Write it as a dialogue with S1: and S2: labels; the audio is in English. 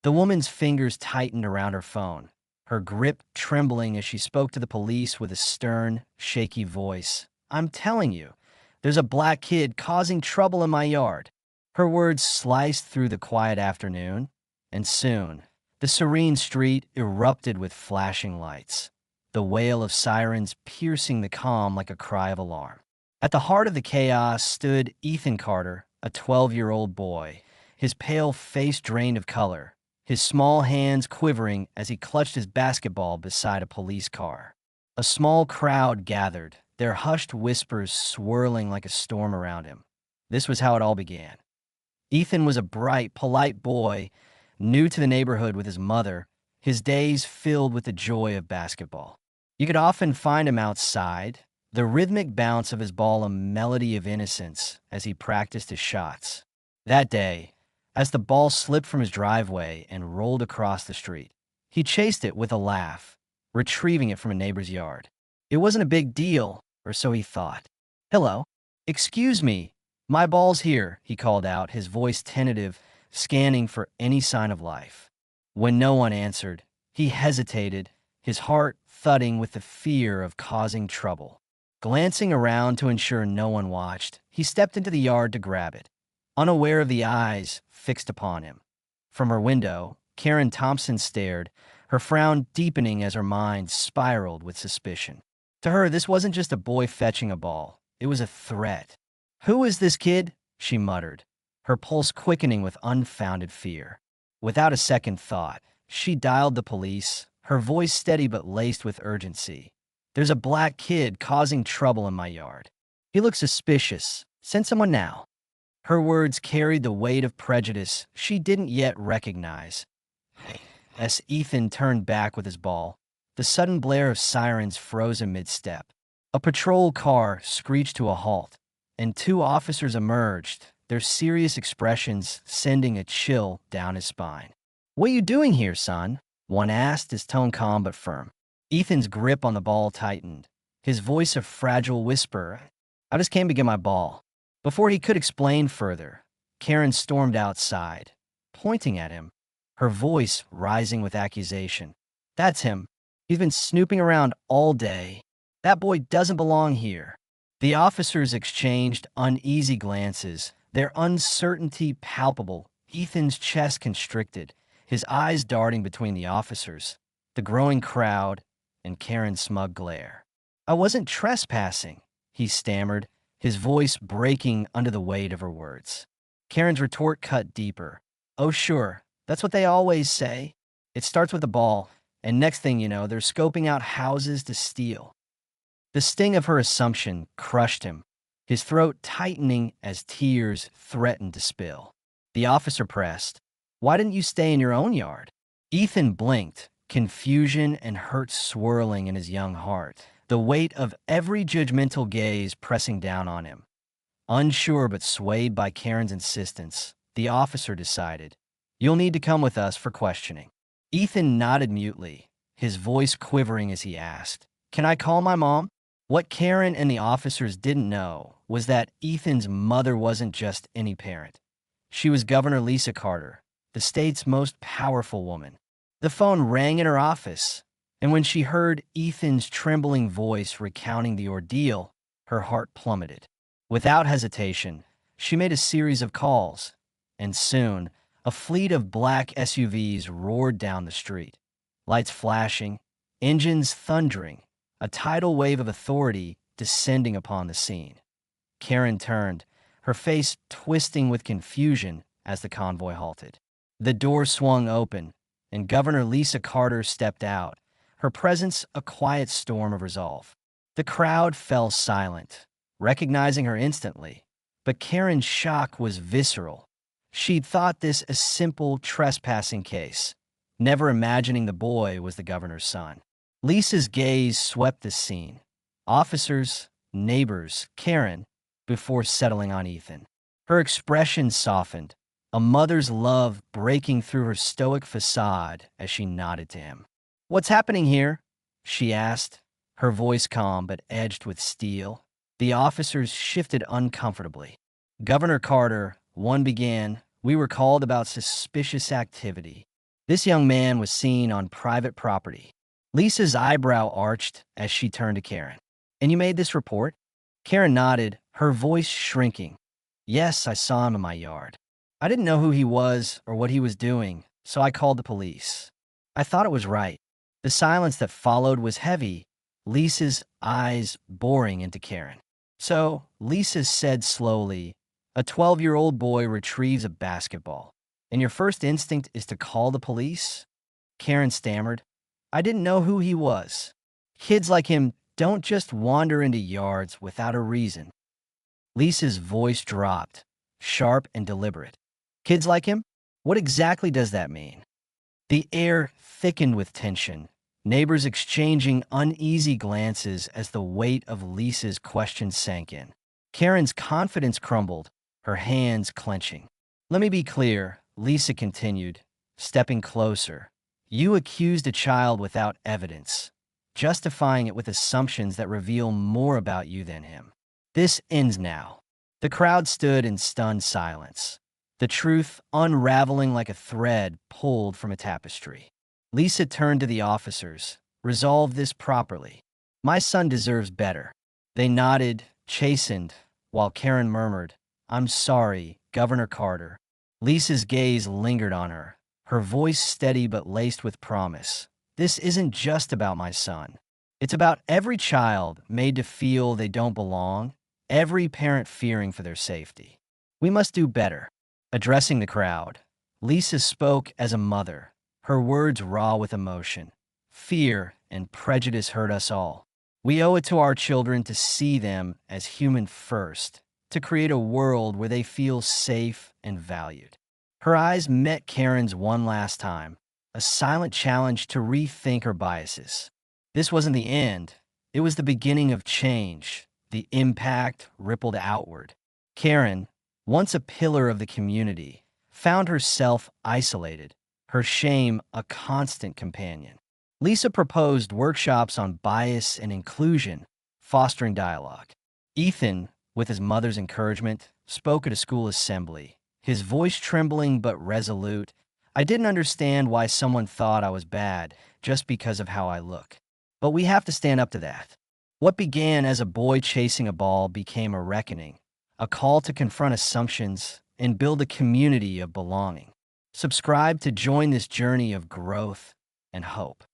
S1: The woman's fingers tightened around her phone, her grip trembling as she spoke to the police with a stern, shaky voice. "I'm telling you, there's a black kid causing trouble in my yard." Her words sliced through the quiet afternoon, and soon, the serene street erupted with flashing lights, the wail of sirens piercing the calm like a cry of alarm. At the heart of the chaos stood Ethan Carter, a 12-year-old boy, his pale face drained of color, his small hands quivering as he clutched his basketball beside a police car. A small crowd gathered, their hushed whispers swirling like a storm around him. This was how it all began. Ethan was a bright, polite boy, new to the neighborhood with his mother, his days filled with the joy of basketball. You could often find him outside, the rhythmic bounce of his ball a melody of innocence as he practiced his shots. That day, as the ball slipped from his driveway and rolled across the street, he chased it with a laugh, retrieving it from a neighbor's yard. It wasn't a big deal, or so he thought. "Hello. Excuse me. My ball's here," he called out, his voice tentative, scanning for any sign of life. When no one answered, he hesitated, his heart thudding with the fear of causing trouble. Glancing around to ensure no one watched, he stepped into the yard to grab it, unaware of the eyes fixed upon him. From her window, Karen Thompson stared, her frown deepening as her mind spiraled with suspicion. To her, this wasn't just a boy fetching a ball. It was a threat. "Who is this kid?" she muttered, her pulse quickening with unfounded fear. Without a second thought, she dialed the police, her voice steady but laced with urgency. "There's a black kid causing trouble in my yard. He looks suspicious. Send someone now." Her words carried the weight of prejudice she didn't yet recognize. As Ethan turned back with his ball, the sudden blare of sirens froze him mid-step. A patrol car screeched to a halt, and two officers emerged, their serious expressions sending a chill down his spine. "What are you doing here, son?" one asked, his tone calm but firm. Ethan's grip on the ball tightened, his voice a fragile whisper. "I just came to get my ball." Before he could explain further, Karen stormed outside, pointing at him, her voice rising with accusation. "That's him. He's been snooping around all day. That boy doesn't belong here." The officers exchanged uneasy glances, their uncertainty palpable, Ethan's chest constricted, his eyes darting between the officers, the growing crowd, and Karen's smug glare. "I wasn't trespassing," he stammered, his voice breaking under the weight of her words. Karen's retort cut deeper. "Oh, sure, that's what they always say. It starts with a ball, and next thing you know, they're scoping out houses to steal." The sting of her assumption crushed him, his throat tightening as tears threatened to spill. The officer pressed, "Why didn't you stay in your own yard?" Ethan blinked, confusion and hurt swirling in his young heart, the weight of every judgmental gaze pressing down on him. Unsure but swayed by Karen's insistence, the officer decided, "You'll need to come with us for questioning." Ethan nodded mutely, his voice quivering as he asked, "Can I call my mom?" What Karen and the officers didn't know was that Ethan's mother wasn't just any parent. She was Governor Lisa Carter, the state's most powerful woman. The phone rang in her office, and when she heard Ethan's trembling voice recounting the ordeal, her heart plummeted. Without hesitation, she made a series of calls, and soon, a fleet of black SUVs roared down the street, lights flashing, engines thundering, a tidal wave of authority descending upon the scene. Karen turned, her face twisting with confusion as the convoy halted. The door swung open, and Governor Lisa Carter stepped out, her presence a quiet storm of resolve. The crowd fell silent, recognizing her instantly, but Karen's shock was visceral. She'd thought this a simple trespassing case, never imagining the boy was the governor's son. Lisa's gaze swept the scene. Officers, neighbors, Karen, before settling on Ethan. Her expression softened, a mother's love breaking through her stoic facade as she nodded to him. "What's happening here?" she asked, her voice calm but edged with steel. The officers shifted uncomfortably. "Governor Carter," one began, "we were called about suspicious activity." This young man was seen on private property. Lisa's eyebrow arched as she turned to Karen. And you made this report? Karen nodded, her voice shrinking. Yes, I saw him in my yard. I didn't know who he was or what he was doing, so I called the police. I thought it was right. The silence that followed was heavy, Lisa's eyes boring into Karen. So, Lisa said slowly, a 12-year-old boy retrieves a basketball, and your first instinct is to call the police? Karen stammered, I didn't know who he was. Kids like him don't just wander into yards without a reason. Lisa's voice dropped, sharp and deliberate. Kids like him? What exactly does that mean? The air thickened with tension, neighbors exchanging uneasy glances as the weight of Lisa's question sank in. Karen's confidence crumbled, her hands clenching. Let me be clear, Lisa continued, stepping closer. You accused a child without evidence, justifying it with assumptions that reveal more about you than him. This ends now. The crowd stood in stunned silence, the truth unraveling like a thread pulled from a tapestry. Lisa turned to the officers. Resolve this properly. My son deserves better. They nodded, chastened, while Karen murmured, I'm sorry, Governor Carter. Lisa's gaze lingered on her voice steady but laced with promise. This isn't just about my son. It's about every child made to feel they don't belong, every parent fearing for their safety. We must do better. Addressing the crowd, Lisa spoke as a mother, her words raw with emotion. Fear and prejudice hurt us all. We owe it to our children to see them as human first, to create a world where they feel safe and valued. Her eyes met Karen's one last time, a silent challenge to rethink her biases. This wasn't the end. It was the beginning of change. The impact rippled outward. Karen, once a pillar of the community, found herself isolated, her shame a constant companion. Lisa proposed workshops on bias and inclusion, fostering dialogue. Ethan, with his mother's encouragement, spoke at a school assembly, his voice trembling but resolute. I didn't understand why someone thought I was bad just because of how I look. But we have to stand up to that. What began as a boy chasing a ball became a reckoning, a call to confront assumptions and build a community of belonging. Subscribe to join this journey of growth and hope.